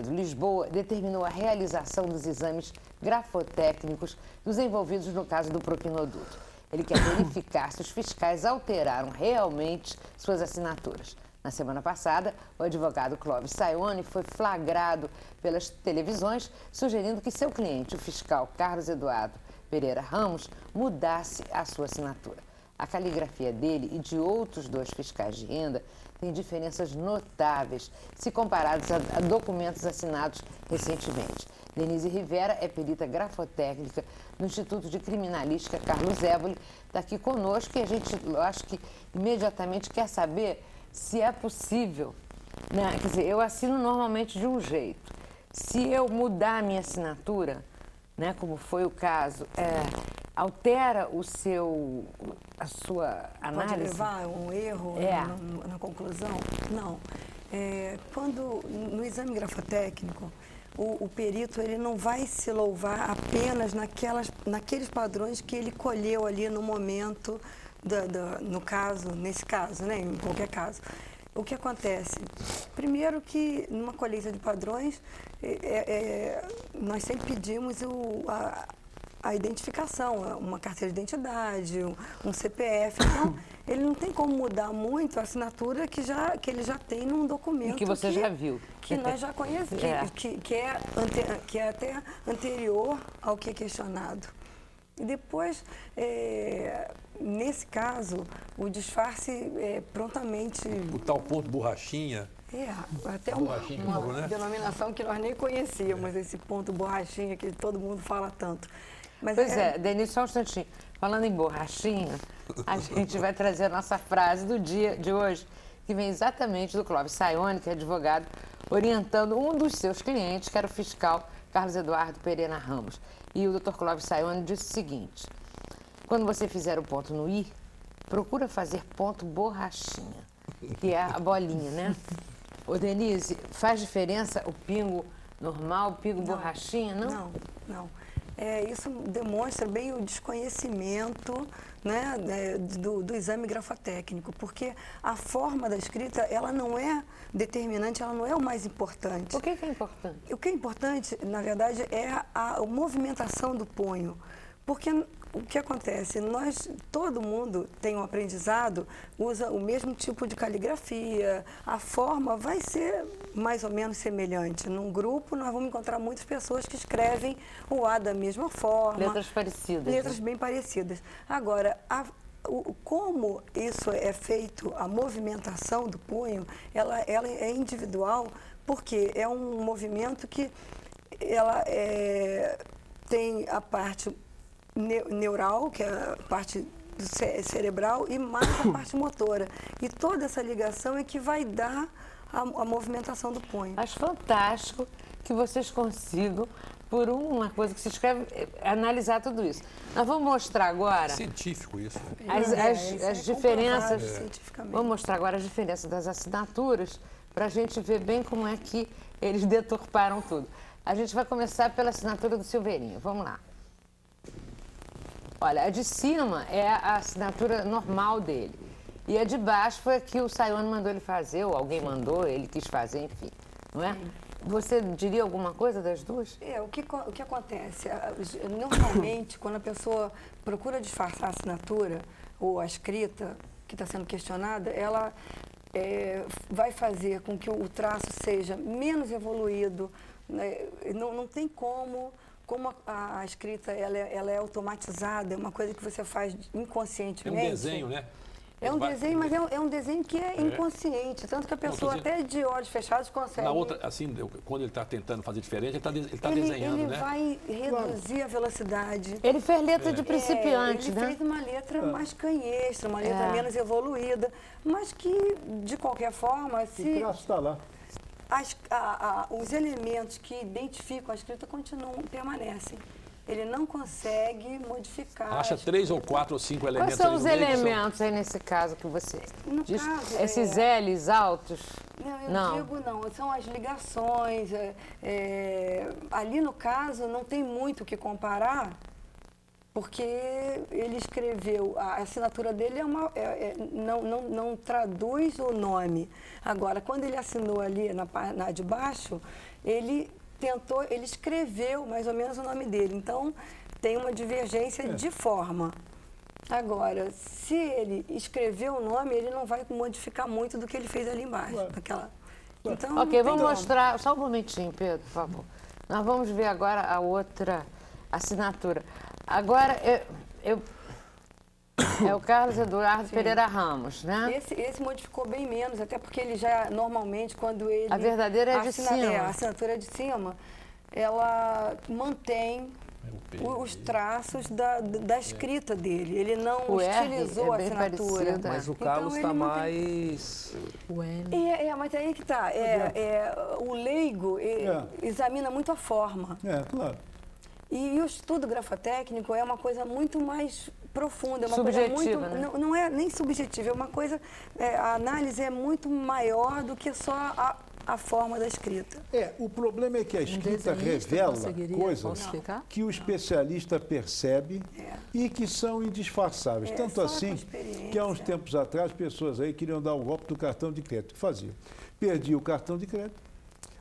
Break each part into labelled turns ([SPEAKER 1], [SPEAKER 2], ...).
[SPEAKER 1] Unido, Lisboa, determinou a realização dos exames grafotécnicos dos envolvidos no caso do propinoduto. Ele quer verificar se os fiscais alteraram realmente suas assinaturas. Na semana passada, o advogado Clóvis Saione foi flagrado pelas televisões, sugerindo que seu cliente, o fiscal Carlos Eduardo Pereira Ramos, mudasse a sua assinatura. A caligrafia dele e de outros 2 fiscais de renda tem diferenças notáveis se comparados a documentos assinados recentemente. Denise Rivera é perita grafotécnica do Instituto de Criminalística Carlos Évoli, está aqui conosco e a gente, eu acho que imediatamente quer saber se é possível, né? Quer dizer, eu assino normalmente de um jeito. Se eu mudar a minha assinatura, né, como foi o caso, altera a sua análise?
[SPEAKER 2] Pode levar um erro na conclusão? Não. Quando no exame grafotécnico, o perito ele não vai se louvar apenas naqueles padrões que ele colheu ali no momento, no caso, nesse caso, né, em qualquer caso. O que acontece? Primeiro que numa colheita de padrões, nós sempre pedimos a identificação, uma carteira de identidade, um CPF. Então, ele não tem como mudar muito a assinatura que ele já tem num documento.
[SPEAKER 1] E que você já viu.
[SPEAKER 2] Que nós já conhecemos, que é até anterior ao que é questionado. E depois, nesse caso, o disfarce prontamente...
[SPEAKER 3] O tal ponto borrachinha.
[SPEAKER 2] Até uma denominação que nós nem conhecíamos, esse ponto borrachinha que todo mundo fala tanto. Mas
[SPEAKER 1] Denise, só um instantinho. Falando em borrachinha, a gente vai trazer a nossa frase do dia de hoje, que vem exatamente do Clóvis Saione, que é advogado, orientando um dos seus clientes, que era o fiscal Carlos Eduardo Pereira Ramos. E o Dr. Clóvis Saione disse o seguinte: quando você fizer o ponto no i, procura fazer ponto borrachinha, que é a bolinha, né? Ô, Denise, faz diferença o pingo normal, o pingo borrachinha, não?
[SPEAKER 2] Não. Isso demonstra bem o desconhecimento, né, do exame grafotécnico, porque a forma da escrita, ela não é determinante, ela não é o mais importante.
[SPEAKER 1] O que é importante?
[SPEAKER 2] O que é importante, na verdade, é a movimentação do punho. Porque o que acontece? Todo mundo tem um aprendizado, usa o mesmo tipo de caligrafia, a forma vai ser mais ou menos semelhante. Num grupo, nós vamos encontrar muitas pessoas que escrevem o A da mesma forma.
[SPEAKER 1] Letras parecidas.
[SPEAKER 2] Letras bem parecidas. Agora, como isso é feito, a movimentação do punho, ela é individual, porque é um movimento que ela tem a parte neural, que é a parte cerebral, e mais a parte motora. E toda essa ligação é que vai dar a movimentação do punho.
[SPEAKER 1] Acho fantástico que vocês consigam, por uma coisa que se escreve, analisar tudo isso. Nós vamos mostrar agora...
[SPEAKER 3] É científico isso.
[SPEAKER 1] As diferenças...
[SPEAKER 2] Cientificamente.
[SPEAKER 1] Vamos mostrar agora as diferenças das assinaturas, para a gente ver bem como é que eles deturparam tudo. A gente vai começar pela assinatura do Silveirinho. Vamos lá. Olha, a de cima é a assinatura normal dele. E a de baixo foi a que o Saione mandou ele fazer, ou alguém mandou, ele quis fazer, enfim. Não é? Você diria alguma coisa das duas?
[SPEAKER 2] O que acontece? Normalmente, quando a pessoa procura disfarçar a assinatura ou a escrita que está sendo questionada, ela vai fazer com que o traço seja menos evoluído, né? Não tem como a escrita ela é automatizada, é uma coisa que você faz inconscientemente.
[SPEAKER 3] É um desenho, né?
[SPEAKER 2] É um desenho, mas é um desenho que é inconsciente, tanto que a pessoa até de olhos fechados consegue...
[SPEAKER 3] Na outra, assim, quando ele está tentando fazer diferente, ele está desenhando,
[SPEAKER 2] ele
[SPEAKER 3] né?
[SPEAKER 2] Vai reduzir a velocidade.
[SPEAKER 1] Ele fez letra de principiante,
[SPEAKER 2] ele
[SPEAKER 1] né?
[SPEAKER 2] Ele fez uma letra mais canhestra, uma letra menos evoluída, mas que, de qualquer forma,
[SPEAKER 4] O traço está lá.
[SPEAKER 2] Os elementos que identificam a escrita permanecem. Ele não consegue modificar.
[SPEAKER 3] Acha 3 ou 4 ou 5 elementos.
[SPEAKER 1] Quais são os elementos aí nesse caso que você diz?
[SPEAKER 2] Caso,
[SPEAKER 1] esses L's altos?
[SPEAKER 2] Não, eu digo não. São as ligações. Ali no caso não tem muito o que comparar, porque ele escreveu, a assinatura dele não traduz o nome. Agora, quando ele assinou ali na de baixo, ele escreveu mais ou menos o nome dele. Então, tem uma divergência de forma. Agora, se ele escreveu o nome, ele não vai modificar muito do que ele fez ali embaixo. Então,
[SPEAKER 1] ok, vamos mostrar, só um momentinho, Pedro, por favor. Nós vamos ver agora a outra assinatura. Agora, é o Carlos Eduardo Pereira Ramos, né?
[SPEAKER 2] Esse modificou bem menos, até porque ele já, normalmente, quando ele...
[SPEAKER 1] A verdadeira é de cima.
[SPEAKER 2] A assinatura é de cima, ela mantém os traços da escrita dele. Ele não estilizou a assinatura.
[SPEAKER 4] Parecido, mas o Carlos está mais...
[SPEAKER 2] O N. Mas aí que está. O leigo examina muito a forma.
[SPEAKER 5] Claro.
[SPEAKER 2] E o estudo grafotécnico é uma coisa muito mais profunda, é uma
[SPEAKER 1] subjetiva,
[SPEAKER 2] coisa muito,
[SPEAKER 1] né?
[SPEAKER 2] não é nem subjetiva, é uma coisa, a análise é muito maior do que só a forma da escrita.
[SPEAKER 5] O problema é que a escrita revela coisas que o especialista percebe e que são indisfarçáveis. Tanto assim que há uns tempos atrás, pessoas aí queriam dar o golpe do cartão de crédito. O que fazia? Perdia o cartão de crédito,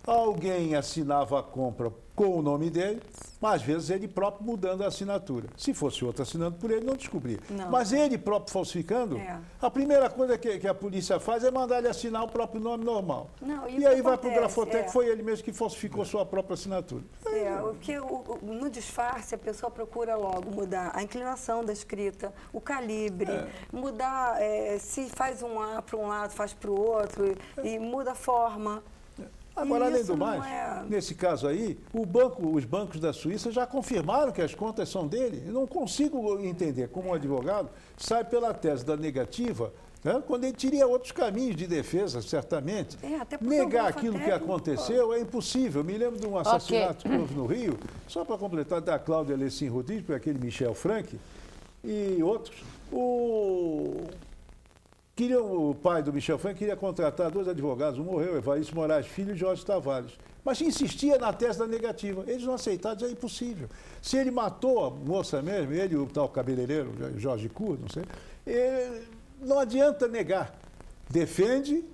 [SPEAKER 5] alguém assinava a compra com o nome dele, mas às vezes ele próprio mudando a assinatura. Se fosse outro assinando por ele, não descobria.
[SPEAKER 2] Não.
[SPEAKER 5] Mas ele próprio falsificando, a primeira coisa que a polícia faz é mandar ele assinar o próprio nome normal.
[SPEAKER 2] Não,
[SPEAKER 5] e aí vai para o Grafoteca, foi ele mesmo que falsificou sua própria assinatura.
[SPEAKER 2] Porque no disfarce a pessoa procura logo mudar a inclinação da escrita, o calibre, mudar, se faz um A para um lado, faz para o outro, e muda a forma.
[SPEAKER 5] Agora, além do mais, nesse caso aí, os bancos da Suíça já confirmaram que as contas são dele. Eu não consigo entender como um advogado sai pela tese da negativa, né, quando ele teria outros caminhos de defesa, certamente. Negar aquilo que aconteceu é impossível. Eu me lembro de um assassinato que houve no Rio, só para completar, da Cláudia Lessin Rodrigues, para aquele Michel Frank e outros. O pai do Michel Frank queria contratar 2 advogados, um morreu, Evaristo Moraes Filho e Jorge Tavares. Mas insistia na tese da negativa. Eles não aceitaram, é impossível. Se ele matou a moça mesmo, ele e o tal cabeleireiro, Jorge Cur, não sei, não adianta negar. Defende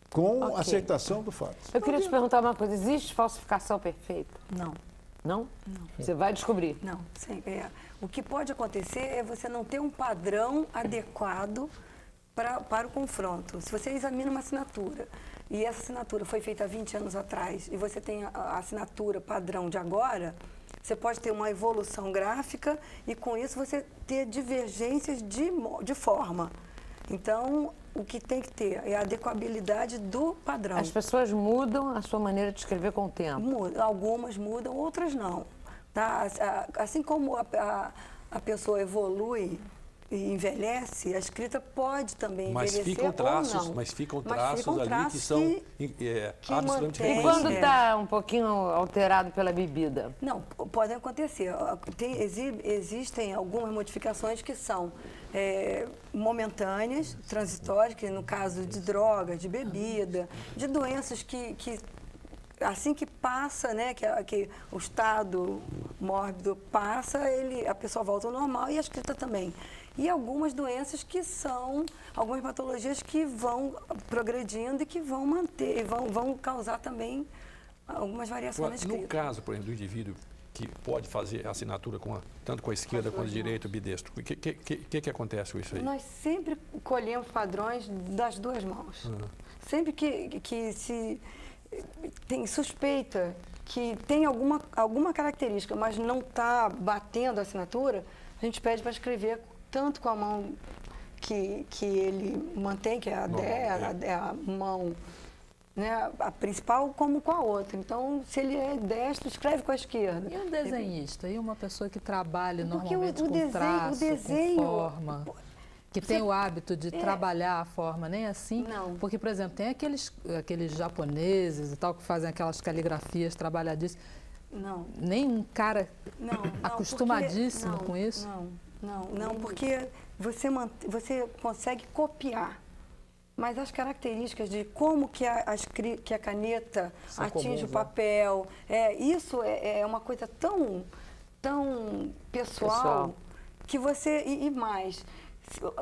[SPEAKER 5] com aceitação do fato.
[SPEAKER 1] Eu queria te perguntar uma coisa, existe falsificação perfeita?
[SPEAKER 2] Não.
[SPEAKER 1] Não? Não. Você vai descobrir?
[SPEAKER 2] Não. Sim, o que pode acontecer é você não ter um padrão adequado para o confronto. Se você examina uma assinatura e essa assinatura foi feita há 20 anos atrás e você tem a assinatura padrão de agora, você pode ter uma evolução gráfica e com isso você ter divergências de forma. Então, o que tem que ter é a adequabilidade do padrão.
[SPEAKER 1] As pessoas mudam a sua maneira de escrever com o tempo?
[SPEAKER 2] Algumas mudam, outras não. Tá? Assim como a pessoa evolui e envelhece, a escrita pode também envelhecer
[SPEAKER 3] ficam traços,
[SPEAKER 2] ou não.
[SPEAKER 3] Mas ficam traços ali que são absolutamente
[SPEAKER 1] E quando está um pouquinho alterado pela bebida?
[SPEAKER 2] Não, pode acontecer. Existem algumas modificações que são momentâneas, transitórias, que no caso de drogas, de bebida, de doenças que assim que passa, né, que o estado mórbido passa, a pessoa volta ao normal e a escrita também. E algumas doenças que são, algumas patologias que vão progredindo e que vão manter, vão causar também algumas variações na escrita.
[SPEAKER 3] No caso, por exemplo, do indivíduo que pode fazer a assinatura tanto com a esquerda quanto a direita, o bidestro, o que acontece com isso aí?
[SPEAKER 2] Nós sempre colhemos padrões das 2 mãos. Sempre que se tem suspeita que tem alguma característica, mas não está batendo a assinatura, a gente pede para escrever tanto com a mão que ele mantém, que é a mão, né, a principal, como com a outra. Então, se ele é destro, escreve com a esquerda.
[SPEAKER 6] E um desenhista? E uma pessoa que trabalha
[SPEAKER 2] porque
[SPEAKER 6] normalmente com traço, com forma? Que tem o hábito de trabalhar a forma, nem assim?
[SPEAKER 2] Não.
[SPEAKER 6] Porque, por exemplo, tem aqueles japoneses e tal, que fazem aquelas caligrafias trabalhadíssimas.
[SPEAKER 2] Não.
[SPEAKER 6] Nem um cara acostumadíssimo com isso?
[SPEAKER 2] Não, porque você consegue copiar. Mas as características de como que a caneta atinge o papel, isso é uma coisa tão pessoal que você, e mais,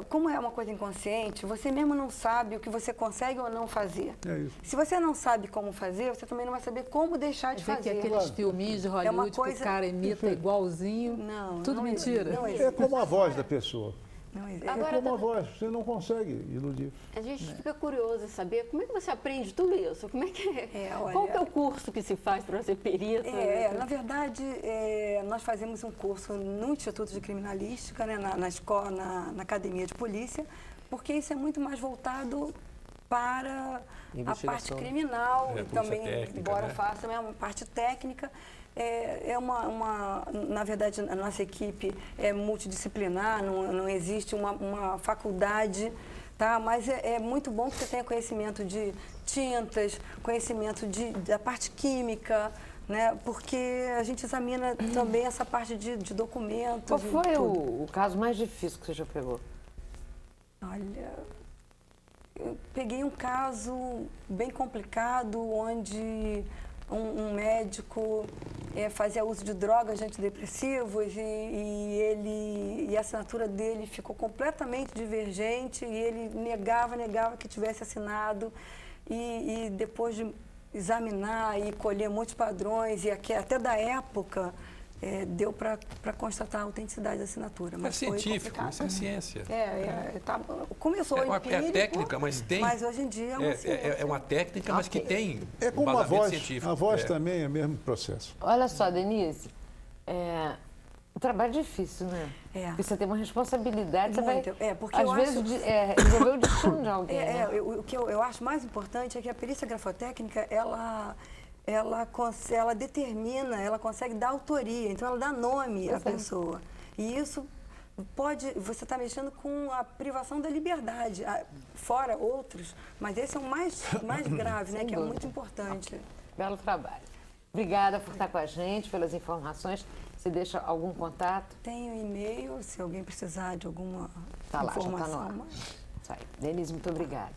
[SPEAKER 2] como é uma coisa inconsciente, você mesmo não sabe o que você consegue ou não fazer.
[SPEAKER 5] É isso.
[SPEAKER 2] Se você não sabe como fazer, você também não vai saber como deixar de fazer.
[SPEAKER 6] Que aqueles filminhos de Hollywood que o cara imita igualzinho, tudo mentira.
[SPEAKER 5] É como a voz da pessoa.
[SPEAKER 2] Agora,
[SPEAKER 5] é como a voz, você não consegue iludir.
[SPEAKER 7] A gente fica curioso em saber como é que você aprende tudo isso? Como é que
[SPEAKER 2] olha,
[SPEAKER 7] qual que é o curso que se faz para ser perita?
[SPEAKER 2] Na verdade, nós fazemos um curso no Instituto de Criminalística, né, na escola, na Academia de Polícia, porque isso é muito mais voltado para a parte criminal, e também, técnica, embora faça uma parte técnica. Na verdade, a nossa equipe é multidisciplinar, não existe uma faculdade, tá? Mas é muito bom que você tenha conhecimento de tintas, conhecimento da parte química, né? Porque a gente examina também essa parte de documentos.
[SPEAKER 1] Qual foi o caso mais difícil que você já pegou?
[SPEAKER 2] Olha, eu peguei um caso bem complicado, onde um médico fazia uso de drogas antidepressivos e a assinatura dele ficou completamente divergente e ele negava que tivesse assinado e depois de examinar e colher muitos padrões e até da época deu para constatar a autenticidade da assinatura. Mas
[SPEAKER 3] é científico, isso é ciência.
[SPEAKER 2] Começou empírico,
[SPEAKER 3] é técnica, mas tem...
[SPEAKER 2] Mas hoje em dia é uma ciência.
[SPEAKER 3] É uma técnica, mas que tem
[SPEAKER 5] como a voz,
[SPEAKER 3] científico.
[SPEAKER 5] A voz também é o mesmo processo.
[SPEAKER 1] Olha só, Denise, o trabalho é difícil, né? Porque você tem uma responsabilidade, você vai,
[SPEAKER 2] porque
[SPEAKER 1] às vezes, resolver o destino de alguém.
[SPEAKER 2] O que eu acho mais importante é que a perícia grafotécnica, ela determina, ela consegue dar autoria, então ela dá nome à pessoa. E isso você está mexendo com a privação da liberdade, fora outros, mas esse é o mais grave, né, que é muito importante.
[SPEAKER 1] Okay. Belo trabalho. Obrigada por estar com a gente, pelas informações. Você deixa algum contato?
[SPEAKER 2] Tenho e-mail, se alguém precisar de alguma
[SPEAKER 1] informação.
[SPEAKER 2] Tá lá, já está no ar.
[SPEAKER 1] Denise, muito obrigada.